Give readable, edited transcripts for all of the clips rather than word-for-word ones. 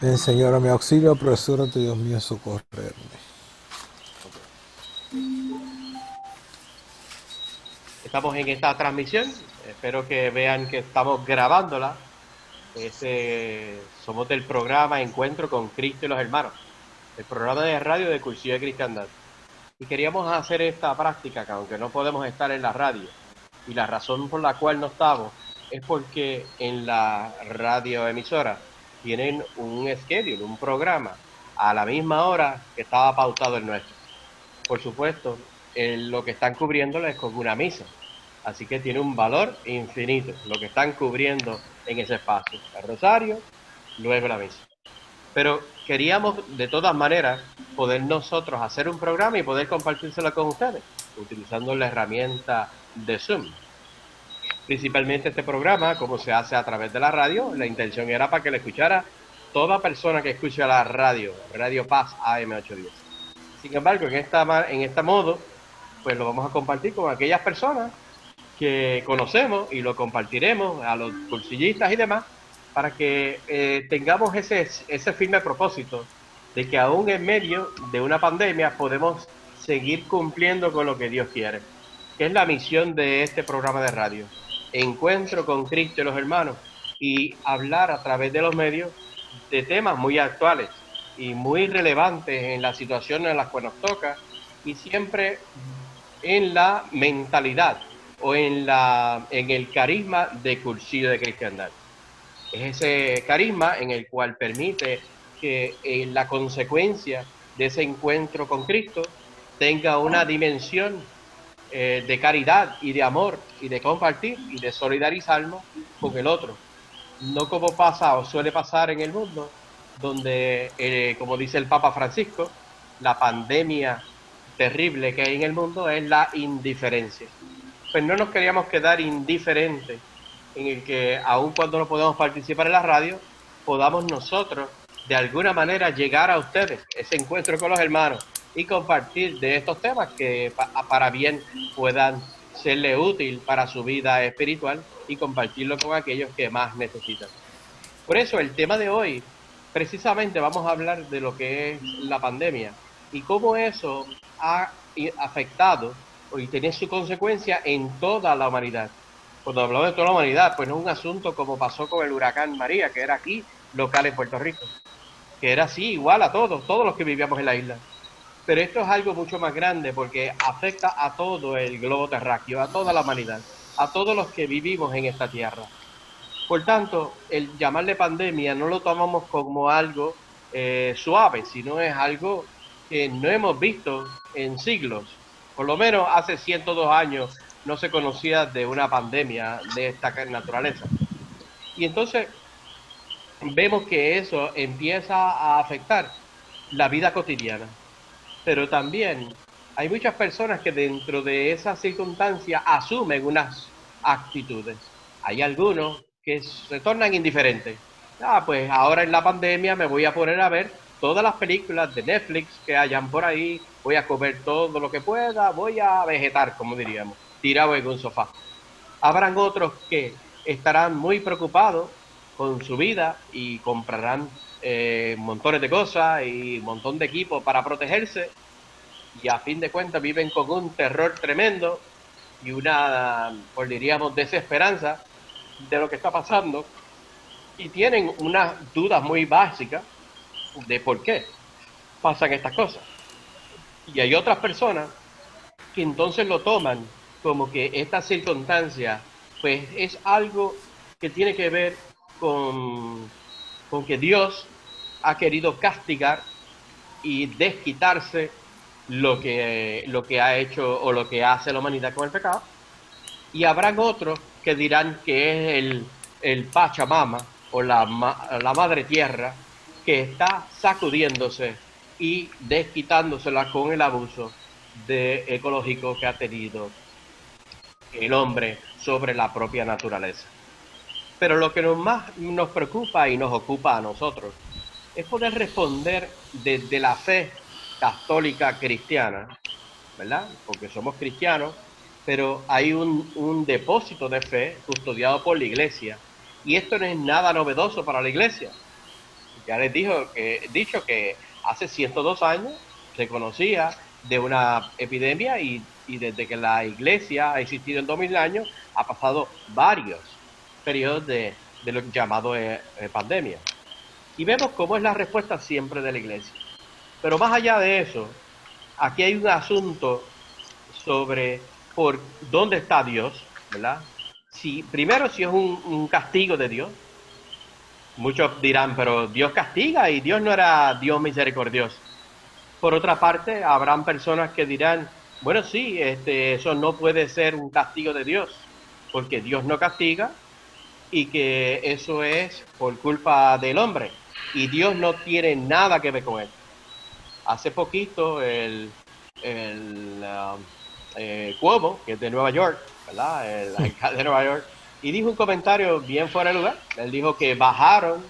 Ven, Señor, a mi auxilio, apresúrate, Dios mío, a socorrerme. Ok. Estamos en esta transmisión. Espero que vean que estamos grabándola. Somos del programa Encuentro con Cristo y los Hermanos, el programa de radio de Cursillo de Cristiandad. Y queríamos hacer esta práctica, que aunque no podemos estar en la radio, y la razón por la cual no estamos es porque en la radioemisora tienen un schedule, un programa, a la misma hora que estaba pautado el nuestro. Por supuesto, lo que están cubriéndolo es con una misa. Así que tiene un valor infinito lo que están cubriendo en ese espacio. El rosario, luego la misa. Pero queríamos, de todas maneras, poder nosotros hacer un programa y poder compartírselo con ustedes, utilizando la herramienta de Zoom. Principalmente este programa, como se hace a través de la radio, la intención era para que le escuchara toda persona que escuche la radio, Radio Paz AM810. Sin embargo, en este modo, pues lo vamos a compartir con aquellas personas que conocemos y lo compartiremos a los cursillistas y demás para que tengamos ese firme propósito de que aún en medio de una pandemia podemos seguir cumpliendo con lo que Dios quiere, que es la misión de este programa de radio. Encuentro con Cristo y los hermanos y hablar a través de los medios de temas muy actuales y muy relevantes en la situación en la que nos toca y siempre en la mentalidad o en el carisma de Cursillo de Cristiandad. Es ese carisma en el cual permite que la consecuencia de ese encuentro con Cristo tenga una dimensión de caridad y de amor y de compartir y de solidarizarnos con el otro. No como pasa o suele pasar en el mundo, donde, como dice el Papa Francisco, la pandemia terrible que hay en el mundo es la indiferencia. Pues no nos queríamos quedar indiferentes en el que, aun cuando no podemos participar en la radio, podamos nosotros de alguna manera llegar a ustedes, ese encuentro con los hermanos y compartir de estos temas que para bien puedan serle útil para su vida espiritual y compartirlo con aquellos que más necesitan. Por eso el tema de hoy, precisamente vamos a hablar de lo que es la pandemia y cómo eso ha afectado y tiene su consecuencia en toda la humanidad. Cuando hablamos de toda la humanidad, pues no es un asunto como pasó con el huracán María, que era aquí, local en Puerto Rico, que era así, igual a todos los que vivíamos en la isla. Pero esto es algo mucho más grande porque afecta a todo el globo terráqueo, a toda la humanidad, a todos los que vivimos en esta tierra. Por tanto, el llamarle pandemia no lo tomamos como algo suave, sino es algo que no hemos visto en siglos. Por lo menos hace 102 años no se conocía de una pandemia de esta naturaleza. Y entonces vemos que eso empieza a afectar la vida cotidiana. Pero también hay muchas personas que dentro de esa circunstancia asumen unas actitudes. Hay algunos que se tornan indiferentes. Ah, pues ahora en la pandemia me voy a poner a ver todas las películas de Netflix que hayan por ahí, voy a comer todo lo que pueda, voy a vegetar, como diríamos, tirado en un sofá. Habrán otros que estarán muy preocupados con su vida y comprarán montones de cosas y un montón de equipo para protegerse y a fin de cuentas viven con un terror tremendo y una, pues diríamos, desesperanza de lo que está pasando y tienen unas dudas muy básicas de por qué pasan estas cosas. Y hay otras personas que entonces lo toman como que esta circunstancia pues es algo que tiene que ver con que Dios ha querido castigar y desquitarse lo que ha hecho o lo que hace la humanidad con el pecado. Y habrán otros que dirán que es el Pachamama o la Madre Tierra que está sacudiéndose y desquitándosela con el abuso ecológico que ha tenido el hombre sobre la propia naturaleza. Pero lo que más nos preocupa y nos ocupa a nosotros es poder responder desde la fe católica cristiana, ¿verdad? Porque somos cristianos, pero hay un depósito de fe custodiado por la iglesia. Y esto no es nada novedoso para la iglesia. Ya les dicho que hace 102 años se conocía de una epidemia y desde que la iglesia ha existido en 2000 años ha pasado varios periodos de lo llamado pandemia. Y vemos cómo es la respuesta siempre de la iglesia. Pero más allá de eso, aquí hay un asunto sobre por dónde está Dios, ¿verdad? Primero, si es un castigo de Dios. Muchos dirán, pero Dios castiga y Dios no era Dios misericordioso. Por otra parte, habrán personas que dirán, bueno, sí, eso no puede ser un castigo de Dios, porque Dios no castiga y que eso es por culpa del hombre. Y Dios no tiene nada que ver con él. Hace poquito Cuomo, que es de Nueva York, ¿verdad? El alcalde de Nueva York, y dijo un comentario bien fuera de lugar. Él dijo que bajaron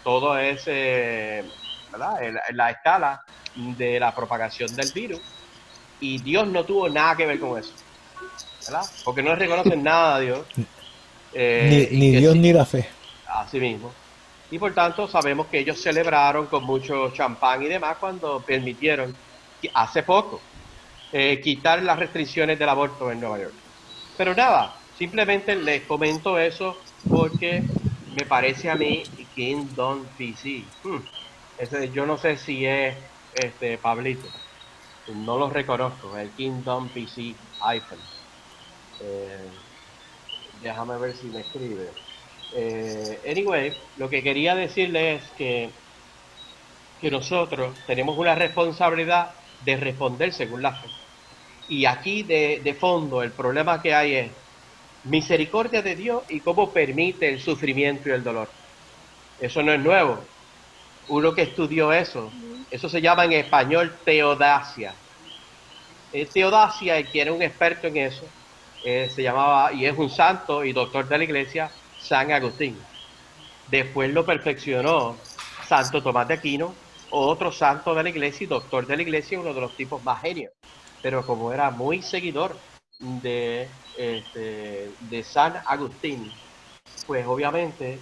todo ese, ¿verdad? La escala de la propagación del virus y Dios no tuvo nada que ver con eso, ¿verdad? Porque no reconocen nada a Dios y Ni que Dios sí, ni la fe. así mismo. Y por tanto sabemos que ellos celebraron con mucho champán y demás cuando permitieron, hace poco, quitar las restricciones del aborto en Nueva York. Pero nada, simplemente les comento eso porque me parece a mí Kingdom PC. Yo no sé si es Pablito, no lo reconozco, el Kingdom PC iPhone. Eh, Déjame ver si me escribe. Anyway, lo que quería decirle es que nosotros tenemos una responsabilidad de responder según la fe. Y aquí de fondo el problema que hay es misericordia de Dios y cómo permite el sufrimiento y el dolor. Eso no es nuevo. Uno que estudió eso se llama en español teodacia. Teodacia, el que era un experto en eso, se llamaba, y es un santo y doctor de la iglesia, San Agustín. Después lo perfeccionó Santo Tomás de Aquino, otro santo de la iglesia y doctor de la iglesia, uno de los tipos más genios. Pero como era muy seguidor de San Agustín, pues obviamente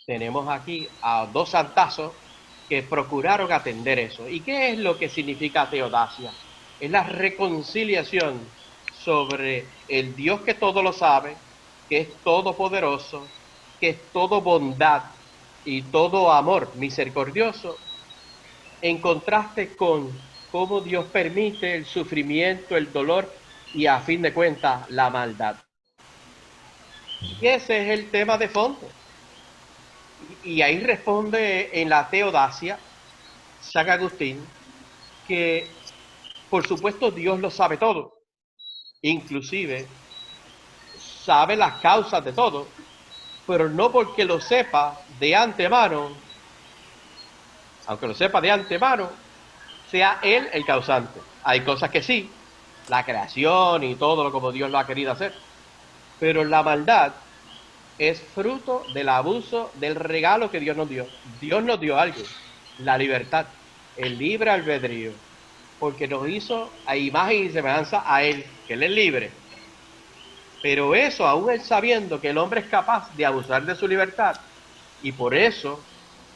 tenemos aquí a dos santazos que procuraron atender eso. ¿Y qué es lo que significa teodacia? Es la reconciliación sobre el Dios que todo lo sabe, que es todopoderoso, que es todo bondad y todo amor misericordioso, en contraste con cómo Dios permite el sufrimiento, el dolor y a fin de cuentas la maldad. Y ese es el tema de fondo. Y ahí responde en la Teodacia San Agustín que por supuesto Dios lo sabe todo, inclusive sabe las causas de todo, pero no porque lo sepa de antemano, aunque lo sepa de antemano, sea él el causante. Hay cosas que sí, la creación y todo lo como Dios lo ha querido hacer, pero la maldad es fruto del abuso del regalo que Dios nos dio. Dios nos dio algo, la libertad, el libre albedrío, porque nos hizo a imagen y semejanza a Él, que Él es libre. Pero eso, aún Él sabiendo que el hombre es capaz de abusar de su libertad, y por eso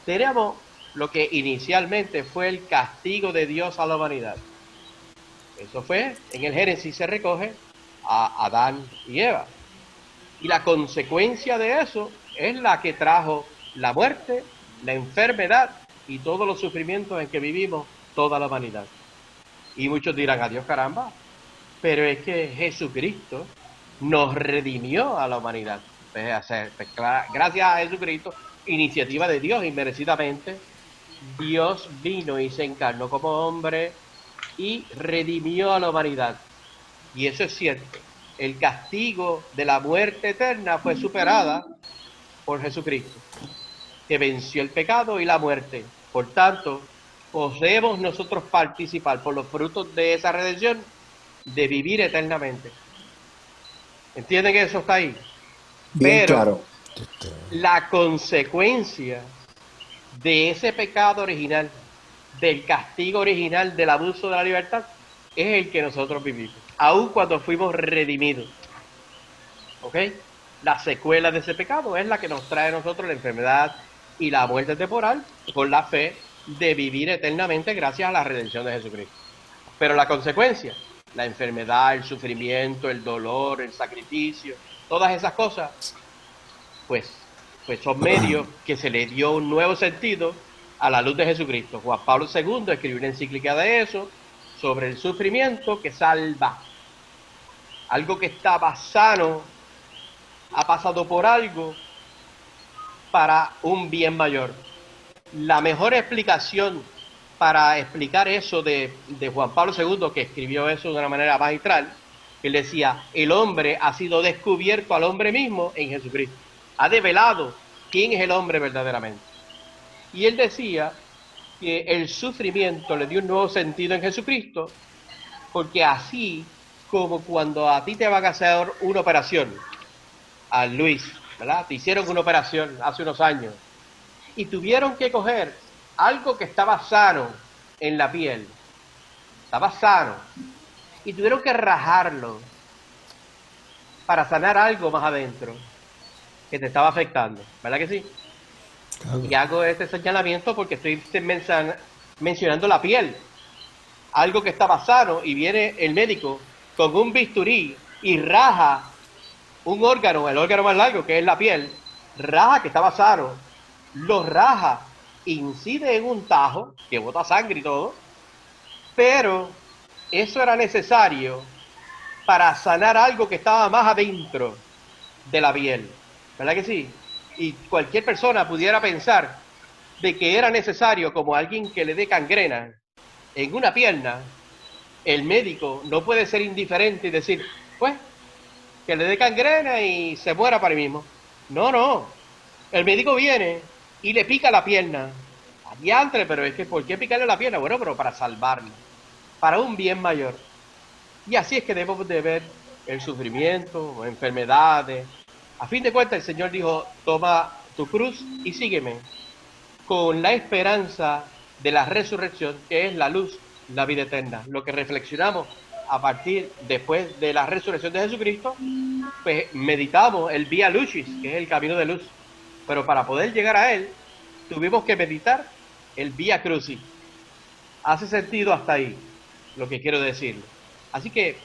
tenemos lo que inicialmente fue el castigo de Dios a la humanidad. Eso fue, en el Génesis se recoge a Adán y Eva. Y la consecuencia de eso es la que trajo la muerte, la enfermedad y todos los sufrimientos en que vivimos toda la humanidad. Y muchos dirán, adiós caramba, pero es que Jesucristo nos redimió a la humanidad. Gracias a Jesucristo, iniciativa de Dios inmerecidamente, Dios vino y se encarnó como hombre y redimió a la humanidad. Y eso es cierto. El castigo de la muerte eterna fue superada por Jesucristo, que venció el pecado y la muerte. Por tanto, podemos nosotros participar por los frutos de esa redención de vivir eternamente. ¿Entienden que eso está ahí? Bien Pero claro. la consecuencia de ese pecado original, del castigo original, del abuso de la libertad, es el que nosotros vivimos, aun cuando fuimos redimidos. ¿Ok? La secuela de ese pecado es la que nos trae a nosotros la enfermedad, y la muerte temporal con la fe de vivir eternamente gracias a la redención de Jesucristo. Pero la consecuencia, la enfermedad, el sufrimiento, el dolor, el sacrificio, todas esas cosas, pues, pues son medios que se le dio un nuevo sentido a la luz de Jesucristo. Juan Pablo II escribió una encíclica de eso, sobre el sufrimiento que salva. Algo que estaba sano ha pasado por algo para un bien mayor. La mejor explicación para explicar eso de Juan Pablo II, que escribió eso de una manera magistral, él decía, el hombre ha sido descubierto al hombre mismo en Jesucristo. Ha develado quién es el hombre verdaderamente. Y él decía que el sufrimiento le dio un nuevo sentido en Jesucristo, porque así como cuando a ti te van a hacer una operación, a Luis, ¿verdad? Te hicieron una operación hace unos años y tuvieron que coger algo que estaba sano en la piel, estaba sano, y tuvieron que rajarlo para sanar algo más adentro que te estaba afectando, ¿verdad que sí? Claro. Y hago este señalamiento porque estoy mencionando la piel, algo que estaba sano, y viene el médico con un bisturí y raja un órgano, el órgano más largo, que es la piel, raja que estaba sano, lo raja, incide en un tajo, que bota sangre y todo, pero eso era necesario para sanar algo que estaba más adentro de la piel, ¿verdad que sí? Y cualquier persona pudiera pensar de que era necesario, como alguien que le dé gangrena en una pierna, el médico no puede ser indiferente y decir, pues, que le dé gangrena y se muera para mí mismo. No, no. El médico viene y le pica la pierna. Adiantre, pero es que ¿por qué picarle la pierna? Bueno, pero para salvarla, para un bien mayor. Y así es que debemos de ver el sufrimiento, enfermedades. A fin de cuentas, el Señor dijo, toma tu cruz y sígueme, con la esperanza de la resurrección, que es la luz, la vida eterna. Lo que reflexionamos a partir después de la resurrección de Jesucristo, pues meditamos el Vía Lucis, que es el camino de luz. Pero para poder llegar a él, tuvimos que meditar el Vía Crucis. Hace sentido hasta ahí lo que quiero decir. Así que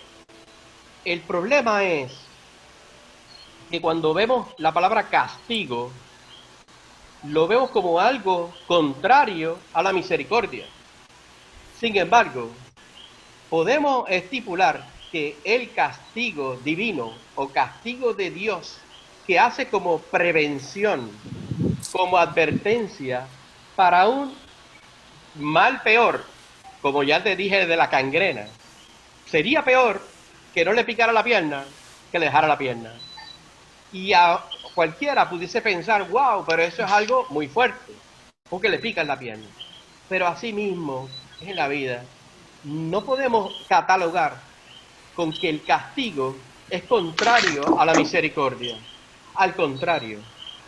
el problema es que cuando vemos la palabra castigo, lo vemos como algo contrario a la misericordia. Sin embargo, podemos estipular que el castigo divino o castigo de Dios, que hace como prevención, como advertencia para un mal peor, como ya te dije de la gangrena, sería peor que no le picara la pierna que le dejara la pierna. Y a cualquiera pudiese pensar, wow, pero eso es algo muy fuerte, porque le pican la pierna. Pero así mismo es en la vida. No podemos catalogar con que el castigo es contrario a la misericordia. Al contrario,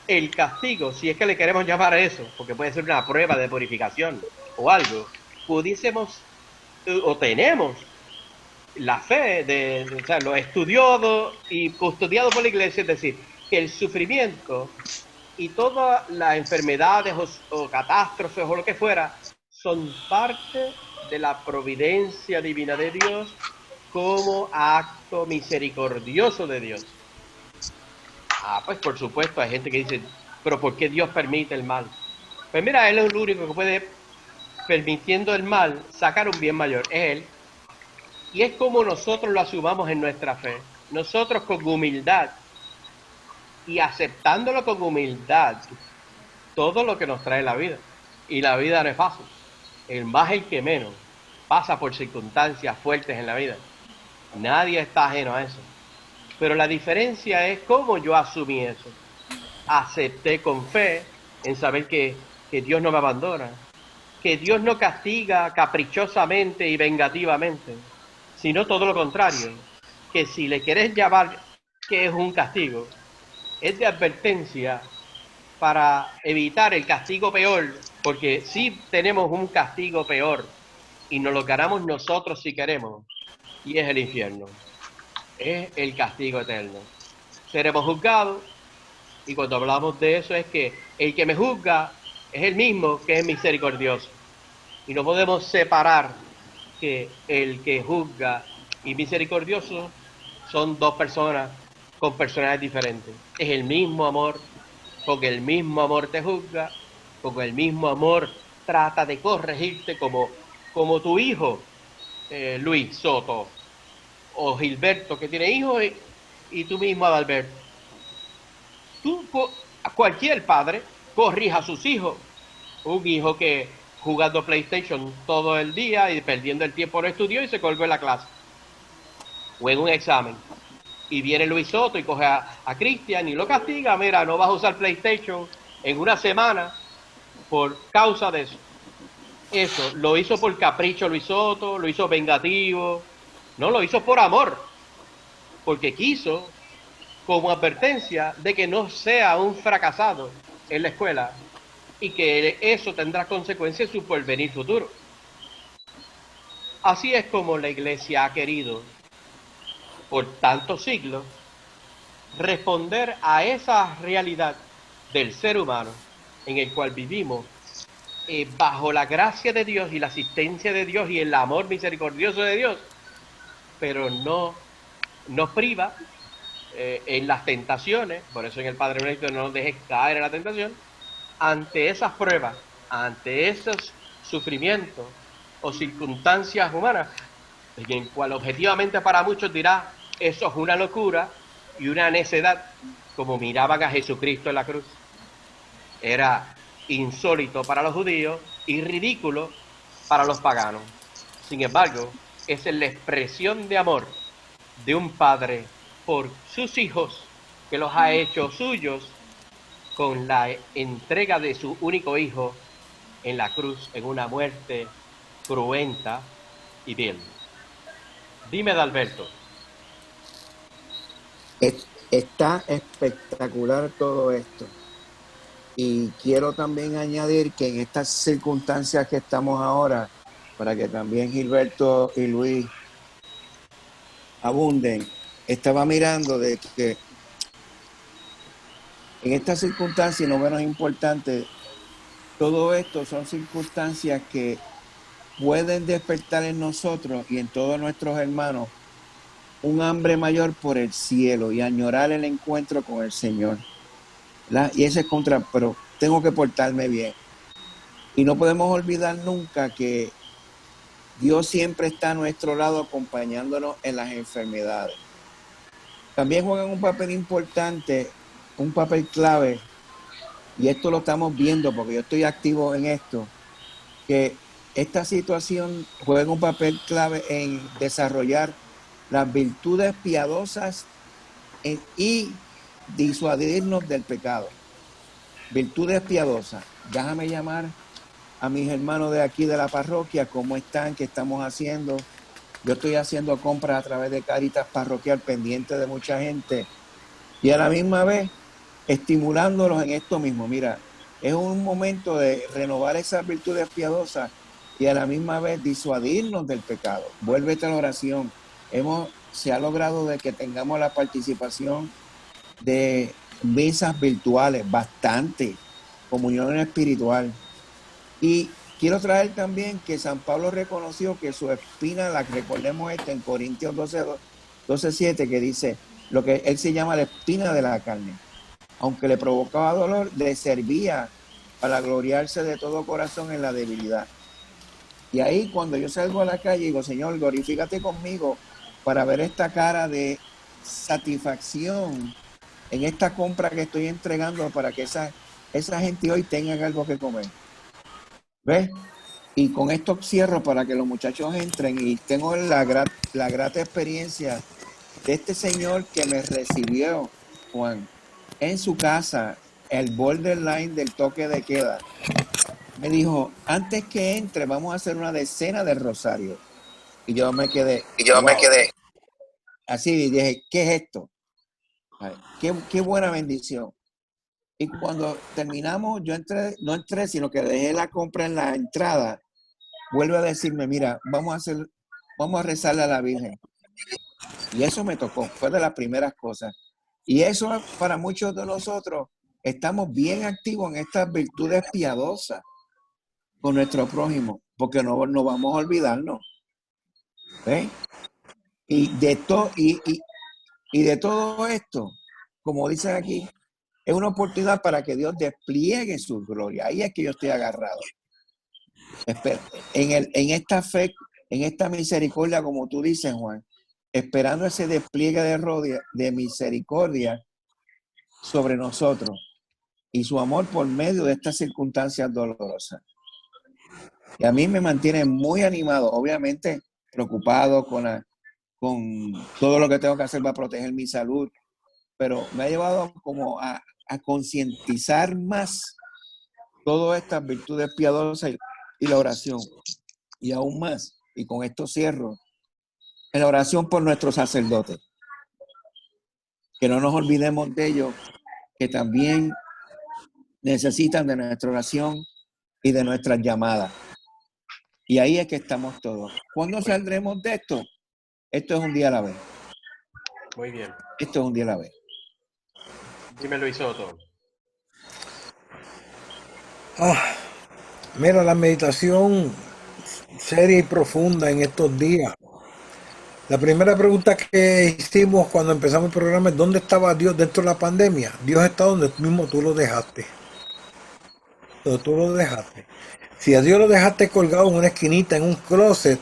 el castigo, si es que le queremos llamar a eso, porque puede ser una prueba de purificación o algo, pudiésemos o tenemos la fe o sea, lo estudiado y custodiado por la iglesia, es decir, que el sufrimiento y todas las enfermedades o catástrofes o lo que fuera son parte de la providencia divina de Dios como acto misericordioso de Dios. Pues por supuesto hay gente que dice, pero ¿por qué Dios permite el mal? Pues mira, Él es el único que puede, permitiendo el mal, sacar un bien mayor, es Él. Y es como nosotros lo asumamos en nuestra fe. Nosotros con humildad y aceptándolo con humildad, todo lo que nos trae la vida. Y la vida no es fácil. El más, el que menos, pasa por circunstancias fuertes en la vida. Nadie está ajeno a eso. Pero la diferencia es cómo yo asumí eso. Acepté con fe en saber que Dios no me abandona, que Dios no castiga caprichosamente y vengativamente, sino todo lo contrario, que si le querés llamar que es un castigo, es de advertencia para evitar el castigo peor, porque sí tenemos un castigo peor y nos lo ganamos nosotros si queremos, y es el infierno, es el castigo eterno. Seremos juzgados, Y cuando hablamos de eso es que el que me juzga es el mismo que es misericordioso. Y no podemos separar que el que juzga y misericordioso son dos personas con personalidades diferentes. Es el mismo amor, con el mismo amor te juzga, con el mismo amor trata de corregirte como tu hijo, Luis Soto, o Gilberto, que tiene hijos, y tú mismo, Adalberto. Tú, cualquier padre, corrija a sus hijos. Un hijo que jugando PlayStation todo el día y perdiendo el tiempo no estudió y se colgó en la clase o en un examen. Y viene Luis Soto y coge a Cristian y lo castiga. Mira, no vas a usar PlayStation en una semana por causa de eso. Eso lo hizo por capricho Luis Soto, lo hizo vengativo. No, lo hizo por amor, porque quiso como advertencia de que no sea un fracasado en la escuela y que eso tendrá consecuencias en su porvenir futuro. Así es como la Iglesia ha querido, por tantos siglos, responder a esa realidad del ser humano en el cual vivimos, bajo la gracia de Dios y la asistencia de Dios y el amor misericordioso de Dios, pero no nos priva en las tentaciones. Por eso en el Padre Nuestro no nos dejes caer en la tentación. Ante esas pruebas, ante esos sufrimientos o circunstancias humanas, en el cual objetivamente para muchos dirá, eso es una locura y una necedad, como miraban a Jesucristo en la cruz. Era insólito para los judíos y ridículo para los paganos. Sin embargo, esa es la expresión de amor de un padre por sus hijos, que los ha hecho suyos con la entrega de su único hijo en la cruz, en una muerte cruenta y vil. Dime, Dalberto. Está espectacular todo esto. Y quiero también añadir que en estas circunstancias que estamos ahora, para que también Gilberto y Luis abunden, estaba mirando de que en estas circunstancias, y no menos importante, todo esto son circunstancias que pueden despertar en nosotros y en todos nuestros hermanos un hambre mayor por el cielo y añorar el encuentro con el Señor. Y ese es pero tengo que portarme bien. Y no podemos olvidar nunca que Dios siempre está a nuestro lado acompañándonos en las enfermedades. También juegan un papel importante, un papel clave, y esto lo estamos viendo porque yo estoy activo en esto, que esta situación juega un papel clave en desarrollar las virtudes piadosas y disuadirnos del pecado. Virtudes piadosas. Déjame llamar a mis hermanos de aquí de la parroquia, cómo están, qué estamos haciendo. Yo estoy haciendo compras a través de Caritas Parroquial, pendiente de mucha gente, y a la misma vez estimulándolos en esto mismo. Mira, es un momento de renovar esas virtudes piadosas y a la misma vez disuadirnos del pecado. Vuélvete a la oración. Se ha logrado de que tengamos la participación de misas virtuales, bastante, comunión espiritual. Y quiero traer también que San Pablo reconoció que su espina, la que recordemos en Corintios 12:7, que dice lo que él se llama la espina de la carne. Aunque le provocaba dolor, le servía para gloriarse de todo corazón en la debilidad. Y ahí cuando yo salgo a la calle digo, Señor, glorifícate conmigo para ver esta cara de satisfacción en esta compra que estoy entregando para que esa gente hoy tenga algo que comer. ¿Ves? Y con esto cierro para que los muchachos entren y tengo la grata experiencia de este señor que me recibió, Juan, en su casa, el borderline del toque de queda. Me dijo, antes que entre, vamos a hacer una decena de rosario. Y yo me quedé, wow. Así dije, ¿qué es esto? Qué buena bendición. Y cuando terminamos, no entré, sino que dejé la compra en la entrada. Vuelve a decirme, mira, vamos a rezarle a la Virgen. Y eso me tocó, fue de las primeras cosas. Y eso para muchos de nosotros estamos bien activos en estas virtudes piadosas con nuestro prójimo, porque no vamos a olvidarnos. ¿Ves? Y de todo esto, como dicen aquí, es una oportunidad para que Dios despliegue su gloria. Ahí es que yo estoy agarrado. En esta fe, en esta misericordia, como tú dices, Juan, esperando ese despliegue de misericordia sobre nosotros y su amor por medio de estas circunstancias dolorosas. Y a mí me mantiene muy animado, obviamente preocupado con todo lo que tengo que hacer para proteger mi salud, pero me ha llevado como a concientizar más todas estas virtudes piadosas y la oración. Y aún más, y con esto cierro, en la oración por nuestros sacerdotes. Que no nos olvidemos de ellos, que también necesitan de nuestra oración y de nuestras llamadas. Y ahí es que estamos todos. ¿Cuándo saldremos de esto? Esto es un día a la vez. Muy bien. Esto es un día a la vez. Dime, Luis Soto. Mira, la meditación seria y profunda en estos días. La primera pregunta que hicimos cuando empezamos el programa es: ¿dónde estaba Dios dentro de la pandemia? Dios está donde mismo tú lo dejaste. Donde tú lo dejaste. Si a Dios lo dejaste colgado en una esquinita, en un closet,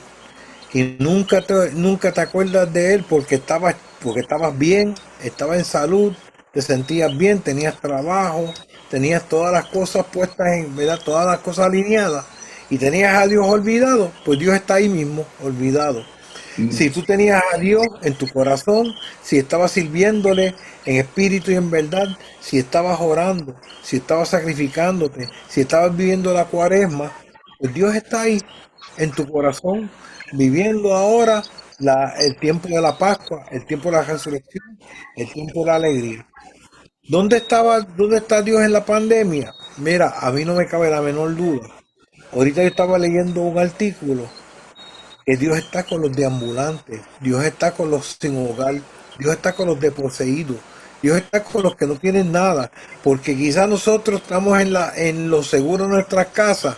y nunca te acuerdas de él porque estabas bien, estabas en salud, te sentías bien, tenías trabajo, tenías todas las cosas puestas en, ¿verdad? Todas las cosas alineadas, y tenías a Dios olvidado, pues Dios está ahí mismo, olvidado. Si tú tenías a Dios en tu corazón, si estabas sirviéndole en espíritu y en verdad, si estabas orando, si estabas sacrificándote, si estabas viviendo la cuaresma, pues Dios está ahí en tu corazón, viviendo ahora el tiempo de la Pascua, el tiempo de la resurrección, el tiempo de la alegría. ¿Dónde está Dios en la pandemia? Mira, a mí no me cabe la menor duda. Ahorita yo estaba leyendo un artículo que Dios está con los deambulantes, Dios está con los sin hogar, Dios está con los desposeídos, Dios está con los que no tienen nada, porque quizás nosotros estamos en lo seguro de nuestras casas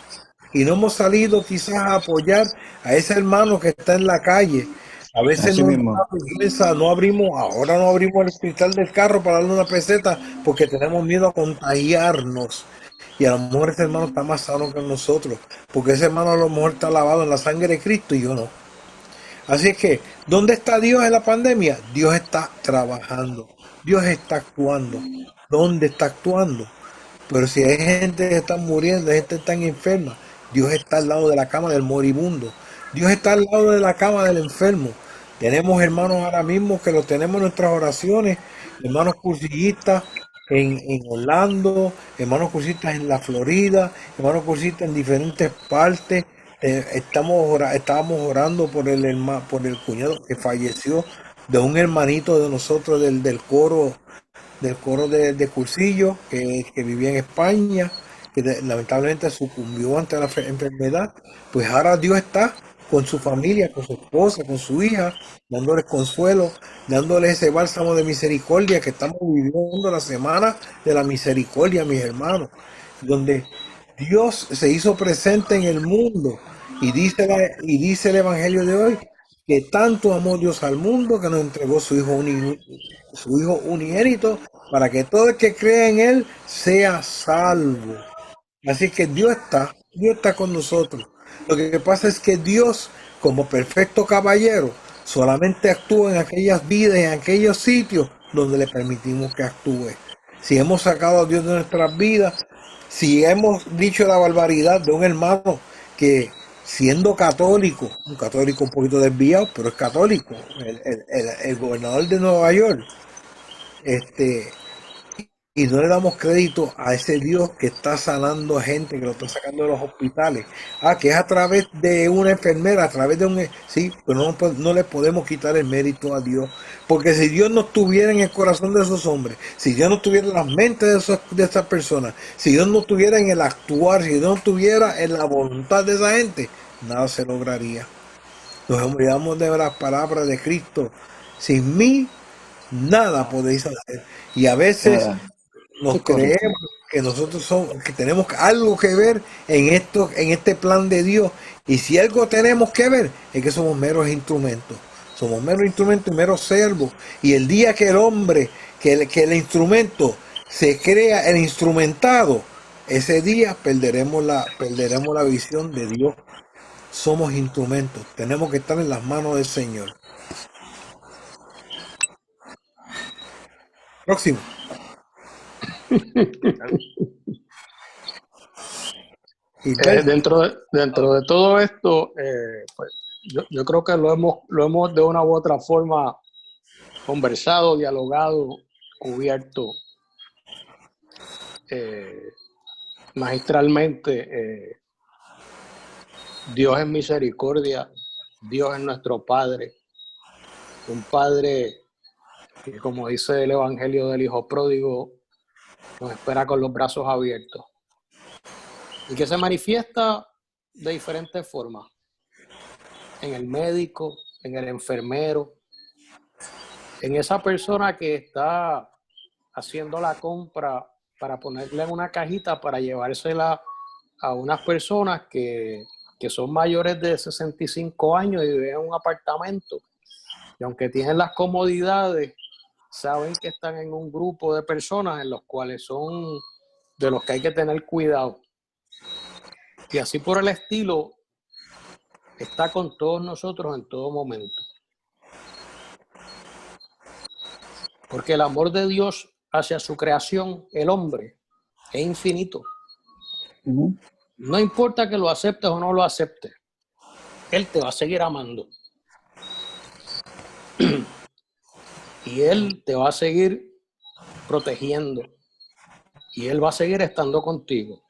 y no hemos salido quizás a apoyar a ese hermano que está en la calle. A veces Así no nos mismo. da vergüenza, ahora no abrimos el cristal del carro para darle una peseta porque tenemos miedo a contagiarnos. Y a lo mejor ese hermano está más sano que nosotros, porque ese hermano a lo mejor está lavado en la sangre de Cristo y yo no. Así es que, ¿dónde está Dios en la pandemia? Dios está trabajando, Dios está actuando. ¿Dónde está actuando? Pero si hay gente que está muriendo, hay gente que está enferma, Dios está al lado de la cama del moribundo. Dios está al lado de la cama del enfermo. Tenemos hermanos ahora mismo que los tenemos en nuestras oraciones, hermanos cursillistas en Orlando, hermanos cursillistas en la Florida, hermanos cursillistas en diferentes partes. Estábamos orando por el cuñado que falleció de un hermanito de nosotros del coro de Cursillo, que vivía en España, que lamentablemente sucumbió ante la enfermedad. Pues ahora Dios está con su familia, con su esposa, con su hija, dándoles consuelo, dándoles ese bálsamo de misericordia, que estamos viviendo la semana de la misericordia, mis hermanos, donde Dios se hizo presente en el mundo, y dice el Evangelio de hoy que tanto amó Dios al mundo que nos entregó su hijo unigénito, para que todo el que crea en él sea salvo. Así que Dios está con nosotros. Lo que pasa es que Dios, como perfecto caballero, solamente actúa en aquellas vidas, en aquellos sitios donde le permitimos que actúe. Si hemos sacado a Dios de nuestras vidas, si hemos dicho la barbaridad de un hermano que, siendo católico, un católico un poquito desviado, pero es católico, el gobernador de Nueva York, este, y no le damos crédito a ese Dios que está sanando a gente, que lo está sacando de los hospitales. Que es a través de una enfermera, a través de un... Sí, pero no le podemos quitar el mérito a Dios. Porque si Dios no estuviera en el corazón de esos hombres, si Dios no estuviera en las mentes de esas personas, si Dios no estuviera en el actuar, si Dios no estuviera en la voluntad de esa gente, nada se lograría. Nos olvidamos de las palabras de Cristo. Sin mí nada podéis hacer. Y a veces Nada. nos Es correcto. creemos que nosotros somos, que tenemos algo que ver en esto, en este plan de Dios. Y si algo tenemos que ver, es que somos meros instrumentos. Somos meros instrumentos y meros servos. Y el día que el hombre, que el instrumento se crea el instrumentado, ese día perderemos la visión de Dios. Somos instrumentos. Tenemos que estar en las manos del Señor. Próximo. Gilberto. Dentro de todo esto, pues, yo creo que lo hemos de una u otra forma conversado, dialogado, cubierto magistralmente. Dios es misericordia, Dios es nuestro Padre, un Padre que, como dice el Evangelio del Hijo Pródigo, nos espera con los brazos abiertos y que se manifiesta de diferentes formas, en el médico, en el enfermero, en esa persona que está haciendo la compra para ponerla en una cajita para llevársela a unas personas que son mayores de 65 años y viven en un apartamento. Y aunque tienen las comodidades, saben que están en un grupo de personas en los cuales son de los que hay que tener cuidado. Y así por el estilo, está con todos nosotros en todo momento. Porque el amor de Dios hacia su creación, el hombre, es infinito. Ujú. No importa que lo aceptes o no lo aceptes, Él te va a seguir amando. Y Él te va a seguir protegiendo. Y Él va a seguir estando contigo.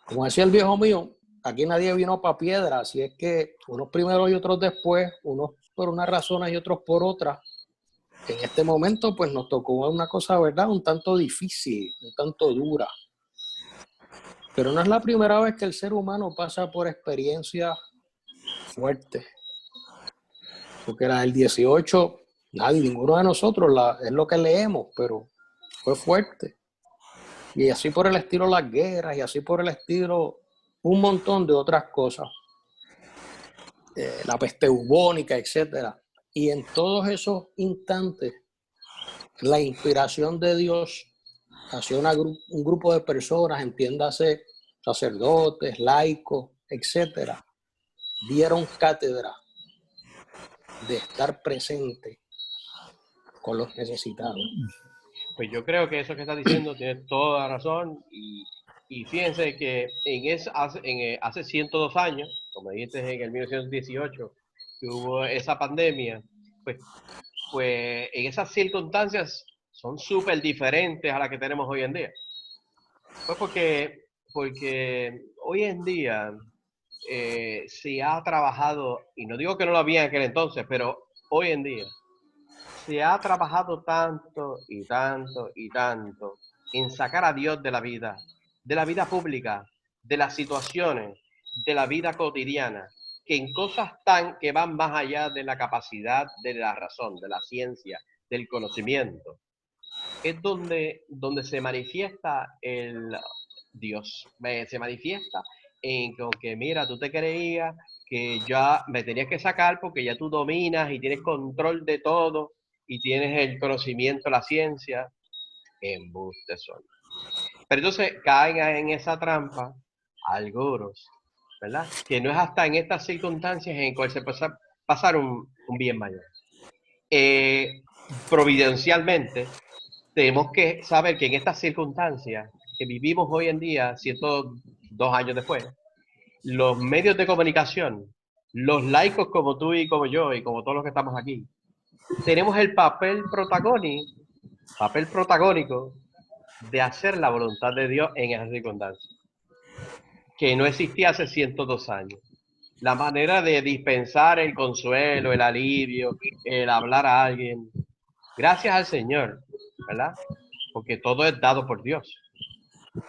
Como decía el viejo mío, aquí nadie vino para piedra, así es que unos primero y otros después, unos por unas razones y otros por otras. En este momento, pues nos tocó una cosa, ¿verdad? Un tanto difícil, un tanto dura. Pero no es la primera vez que el ser humano pasa por experiencias fuertes. Porque la del 18, ninguno de nosotros, es lo que leemos, pero fue fuerte. Y así por el estilo las guerras, y así por el estilo un montón de otras cosas. La peste bubónica, etcétera. Y en todos esos instantes, la inspiración de Dios hacia un grupo de personas, entiéndase sacerdotes, laicos, etcétera, dieron cátedra de estar presente con los necesitados. Pues yo creo que eso que estás diciendo tiene toda la razón y fíjense que hace 102 años, como dijiste en el 1918, que hubo esa pandemia, pues en esas circunstancias son súper diferentes a las que tenemos hoy en día. Pues porque hoy en día se ha trabajado, y no digo que no lo había en aquel entonces, pero hoy en día se ha trabajado tanto y tanto y tanto en sacar a Dios de la vida pública, de las situaciones, de la vida cotidiana, que en cosas tan que van más allá de la capacidad de la razón, de la ciencia, del conocimiento, es donde se manifiesta el Dios, se manifiesta en que mira, tú te creías que ya me tenías que sacar porque ya tú dominas y tienes control de todo y tienes el conocimiento, la ciencia, embuste son. Pero entonces caen en esa trampa algunos, ¿verdad? Que no es hasta en estas circunstancias en cuales se puede pasar un bien mayor. Providencialmente, tenemos que saber que en estas circunstancias que vivimos hoy en día, 102 años después, los medios de comunicación, los laicos como tú y como yo y como todos los que estamos aquí, tenemos el papel protagónico de hacer la voluntad de Dios en esas circunstancias, que no existía hace 102 años. La manera de dispensar el consuelo, el alivio, el hablar a alguien, gracias al Señor, ¿verdad? Porque todo es dado por Dios.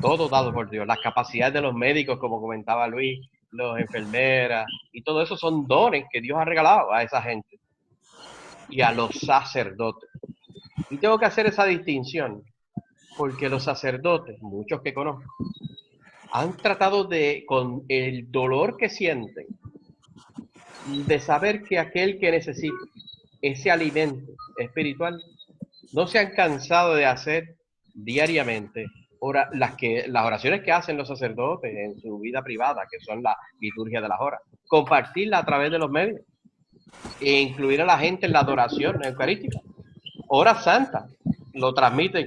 Todo dado por Dios. Las capacidades de los médicos, como comentaba Luis, los enfermeras, y todo eso son dones que Dios ha regalado a esa gente. y a los sacerdotes. Y tengo que hacer esa distinción porque los sacerdotes, muchos que conozco, han tratado de, con el dolor que sienten, de saber que aquel que necesita ese alimento espiritual, no se han cansado de hacer diariamente las oraciones que hacen los sacerdotes en su vida privada, que son la liturgia de las horas, compartirla a través de los medios e incluir a la gente en la adoración eucarística. Hora santa, lo transmiten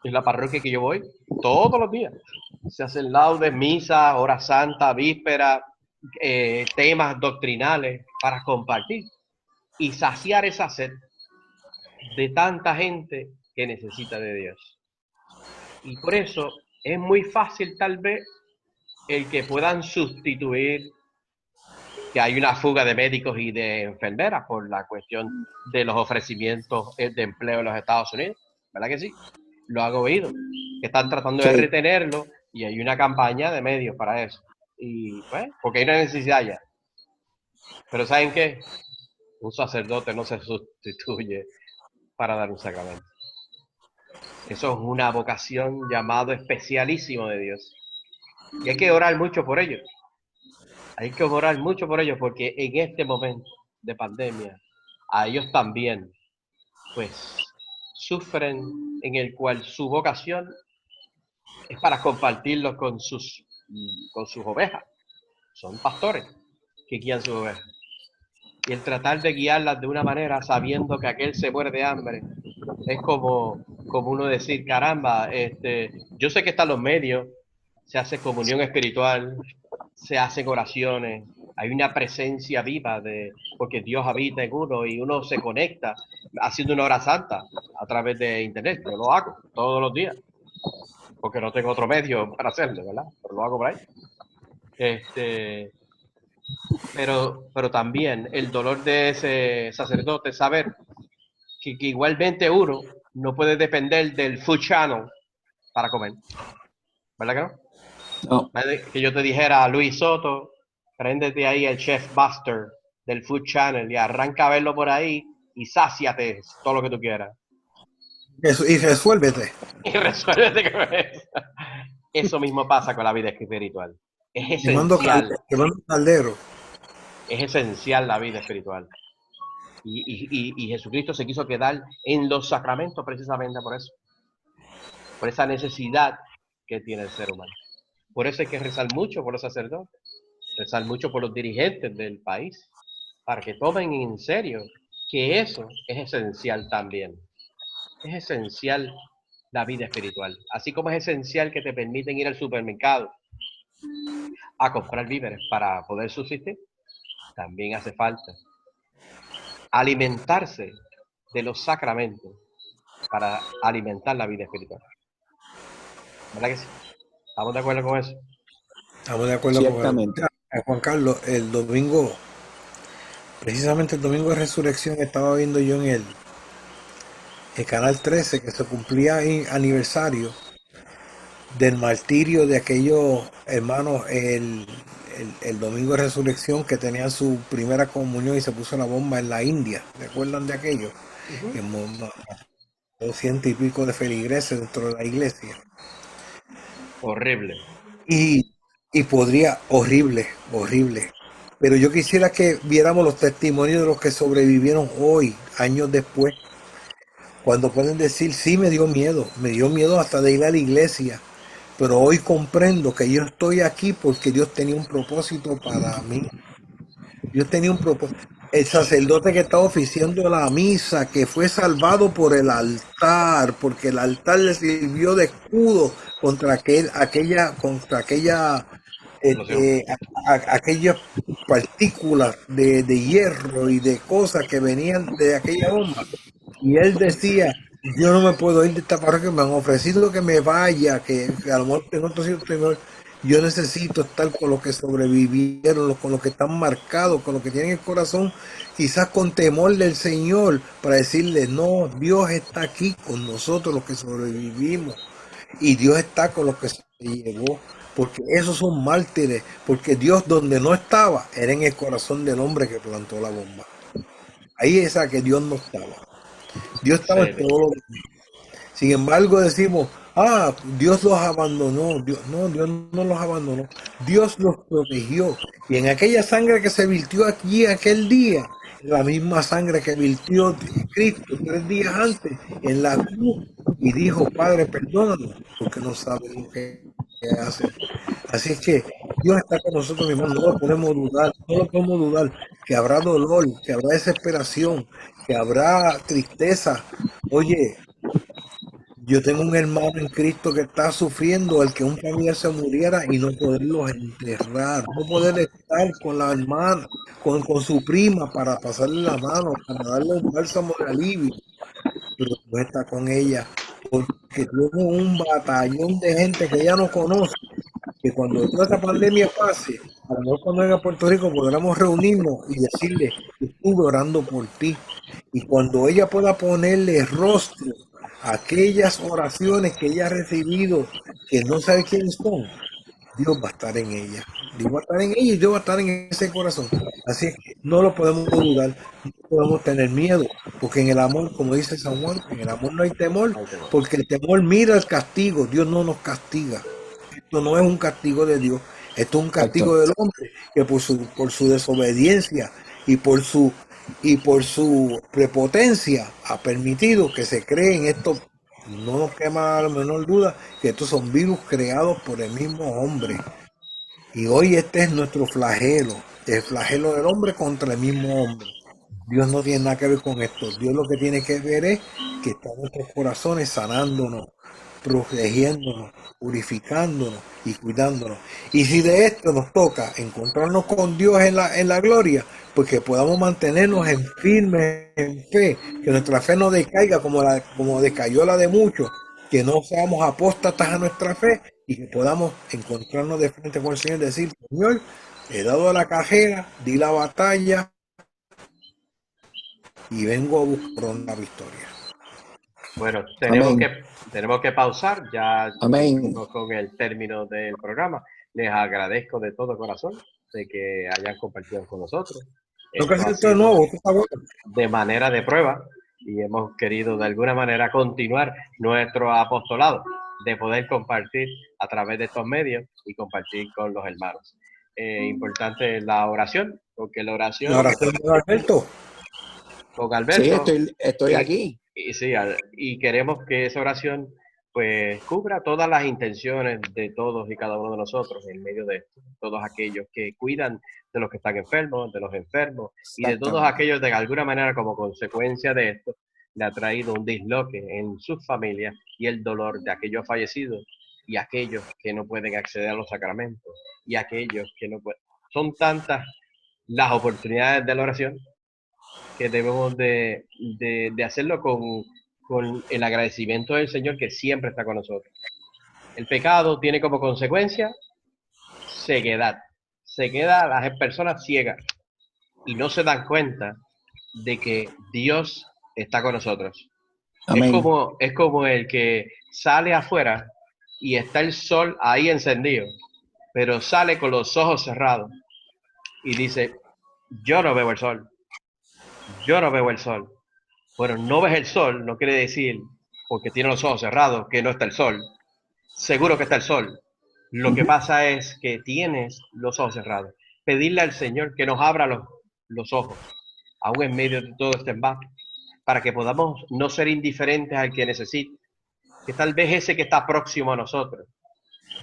en la parroquia que yo voy todos los días. Se hacen laudes, misas, hora santa, víspera, temas doctrinales para compartir y saciar esa sed de tanta gente que necesita de Dios. Y por eso es muy fácil tal vez el que puedan sustituir que hay una fuga de médicos y de enfermeras por la cuestión de los ofrecimientos de empleo en los Estados Unidos, ¿verdad que sí? Lo han oído, que están tratando de retenerlo y hay una campaña de medios para eso. Y pues, porque hay una necesidad ya. Pero ¿saben qué? Un sacerdote no se sustituye para dar un sacramento. Eso es una vocación llamado especialísimo de Dios. Y hay que orar mucho por ellos. Hay que orar mucho por ellos porque en este momento de pandemia, a ellos también, pues, sufren en el cual su vocación es para compartirlo con sus ovejas. Son pastores que guían sus ovejas. Y el tratar de guiarlas de una manera sabiendo que aquel se muere de hambre es como uno decir, caramba, yo sé que están los medios, se hace comunión espiritual, se hacen oraciones, hay una presencia viva porque Dios habita en uno y uno se conecta haciendo una hora santa a través de internet. Yo lo hago todos los días porque no tengo otro medio para hacerlo, ¿verdad? Pero lo hago por ahí. Pero también el dolor de ese sacerdote saber que igualmente uno no puede depender del Food Channel para comer. ¿Verdad que no? No. Que yo te dijera, Luis Soto, préndete ahí el Chef Buster del Food Channel y arranca a verlo por ahí y sáciate todo lo que tú quieras. Eso, y resuélvete. Y resuélvete con eso. Eso mismo pasa con la vida espiritual. Es esencial. Quemando caldero. Es esencial la vida espiritual. Y Jesucristo se quiso quedar en los sacramentos precisamente por eso. Por esa necesidad que tiene el ser humano. Por eso hay que rezar mucho por los sacerdotes, rezar mucho por los dirigentes del país, para que tomen en serio que eso es esencial también. Es esencial la vida espiritual. Así como es esencial que te permiten ir al supermercado a comprar víveres para poder subsistir, también hace falta alimentarse de los sacramentos para alimentar la vida espiritual. ¿Verdad que sí? ¿Estamos de acuerdo con eso? Estamos de acuerdo Ciertamente. con Juan Carlos. El domingo, precisamente el domingo de resurrección, estaba viendo yo en el canal 13 que se cumplía aniversario del martirio de aquellos hermanos el domingo de resurrección que tenían su primera comunión y se puso la bomba en la India. ¿Recuerdan de aquello? Uh-huh. 200 y pico de feligreses dentro de la iglesia. Horrible. Y podría, horrible. Pero yo quisiera que viéramos los testimonios de los que sobrevivieron hoy, años después, cuando pueden decir, sí, me dio miedo hasta de ir a la iglesia, pero hoy comprendo que yo estoy aquí porque Dios tenía un propósito para mí. Dios tenía un propósito. El sacerdote que estaba oficiando la misa, que fue salvado por el altar, porque el altar le sirvió de escudo contra aquellas partículas de hierro y de cosas que venían de aquella bomba. Y él decía, yo no me puedo ir de esta parroquia, me han ofrecido que me vaya, que a lo mejor tengo otro sitio mejor. Yo necesito estar con los que sobrevivieron, con los que están marcados, con los que tienen el corazón, quizás con temor del Señor, para decirle, no, Dios está aquí con nosotros, los que sobrevivimos, y Dios está con los que se llevó, porque esos son mártires, porque Dios donde no estaba, era en el corazón del hombre que plantó la bomba. Ahí es a que Dios no estaba. Dios estaba en Excelente. todo lo demás. Sin embargo, decimos, Dios los abandonó. Dios no los abandonó. Dios los protegió. Y en aquella sangre que se virtió aquí aquel día, la misma sangre que virtió Cristo 3 días antes en la cruz, y dijo, Padre, perdónanos, porque no saben lo que hacen. Así es que Dios está con nosotros, mi hermano, no lo podemos dudar, no lo podemos dudar, que habrá dolor, que habrá desesperación, que habrá tristeza. Oye, yo tengo un hermano en Cristo que está sufriendo el que un familiar se muriera y no poderlos enterrar, no poder estar con la hermana, con su prima para pasarle la mano, para darle un bálsamo de alivio, pero no está con ella, porque tiene un batallón de gente que ella no conoce, que cuando toda esta pandemia pase, a lo mejor cuando venga a Puerto Rico podremos reunirnos y decirle, estuve orando por ti. Y cuando ella pueda ponerle rostro a aquellas oraciones que ella ha recibido, que no sabe quiénes son, Dios va a estar en ella. Dios va a estar en ella y Dios va a estar en ese corazón. Así es que no lo podemos dudar, no podemos tener miedo, porque en el amor, como dice San Juan, en el amor no hay temor, Ahí tenemos. porque el temor mira el castigo, Dios no nos castiga. Esto no es un castigo de Dios, esto es un Exacto. castigo del hombre que por su desobediencia y por su prepotencia ha permitido que se creen estos. No nos quema la menor duda que estos son virus creados por el mismo hombre. Y hoy este es nuestro flagelo, el flagelo del hombre contra el mismo hombre. Dios no tiene nada que ver con esto. Dios lo que tiene que ver es que está en nuestros corazones sanándonos, protegiéndonos, purificándonos y cuidándonos. Y si de esto nos toca encontrarnos con Dios en la gloria, pues que podamos mantenernos en firme en fe, que nuestra fe no decaiga como decayó la de muchos, que no seamos apóstatas a nuestra fe y que podamos encontrarnos de frente con el Señor y decir, Señor, he dado a la cajera, di la batalla y vengo a buscar una victoria. Bueno, Amén. tenemos que pausar, ya Amén. cumplimos con el término del programa. Les agradezco de todo corazón de que hayan compartido con nosotros. Lo que Esto hace ha esto de sido nuevo, esto está bueno. de manera de prueba y hemos querido de alguna manera continuar nuestro apostolado de poder compartir a través de estos medios y compartir con los hermanos. Importante la oración, porque la La oración oración de Alberto. con Sí, Alberto estoy y, aquí. sí, y queremos que esa oración pues cubra todas las intenciones de todos y cada uno de nosotros en medio de esto, todos aquellos que cuidan de los que están enfermos, de los enfermos y de todos Exactamente. aquellos de alguna manera como consecuencia de esto le ha traído un disloque en sus familias y el dolor de aquellos fallecidos y aquellos que no pueden acceder a los sacramentos y aquellos que no pueden. Son tantas las oportunidades de la oración que debemos de hacerlo con el agradecimiento del Señor que siempre está con nosotros. El pecado tiene como consecuencia ceguedad. Se queda las personas ciegas y no se dan cuenta de que Dios está con nosotros. Amén. Es como el que sale afuera y está el sol ahí encendido, pero sale con los ojos cerrados y dice, yo no veo el sol, yo no veo el sol. Bueno, no ves el sol, no quiere decir, porque tiene los ojos cerrados, que no está el sol. Seguro que está el sol. Lo que Ujú. pasa es que tienes los ojos cerrados. Pedirle al Señor que nos abra los ojos, aún en medio de todo este embate, para que podamos no ser indiferentes al que necesita, que tal vez ese que está próximo a nosotros,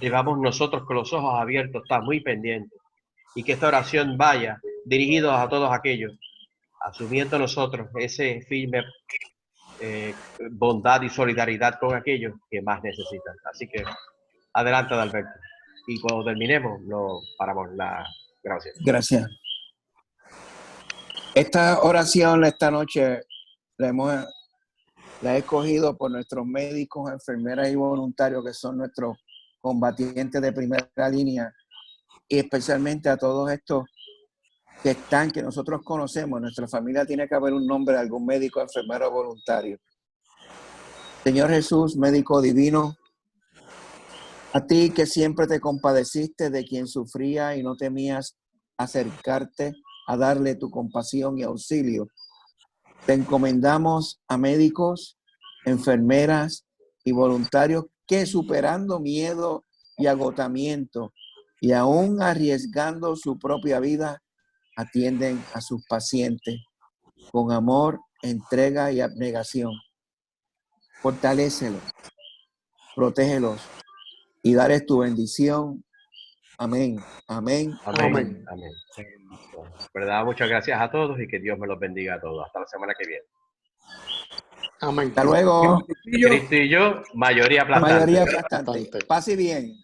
debamos nosotros con los ojos abiertos, estar muy pendientes, y que esta oración vaya dirigida a todos aquellos, asumiendo nosotros ese firme bondad y solidaridad con aquellos que más necesitan. Así que adelante, Alberto. Y cuando terminemos, no paramos la grabación. Gracias. Esta oración esta noche la he escogido por nuestros médicos, enfermeras y voluntarios que son nuestros combatientes de primera línea y especialmente a todos estos que nosotros conocemos. En nuestra familia tiene que haber un nombre de algún médico, enfermero voluntario. Señor Jesús, médico divino, a ti que siempre te compadeciste de quien sufría y no temías acercarte a darle tu compasión y auxilio. Te encomendamos a médicos, enfermeras y voluntarios que, superando miedo y agotamiento y aún arriesgando su propia vida, atienden a sus pacientes con amor, entrega y abnegación. Fortalécelos, protégelos y dales tu bendición. Amén, amén, Amén. Amén. ¿Verdad? Muchas gracias a todos y que Dios me los bendiga a todos. Hasta la semana que viene. Amén. Hasta luego. Cristo y yo, mayoría aplastante. Mayoría aplastante. Bastante. Pase bien.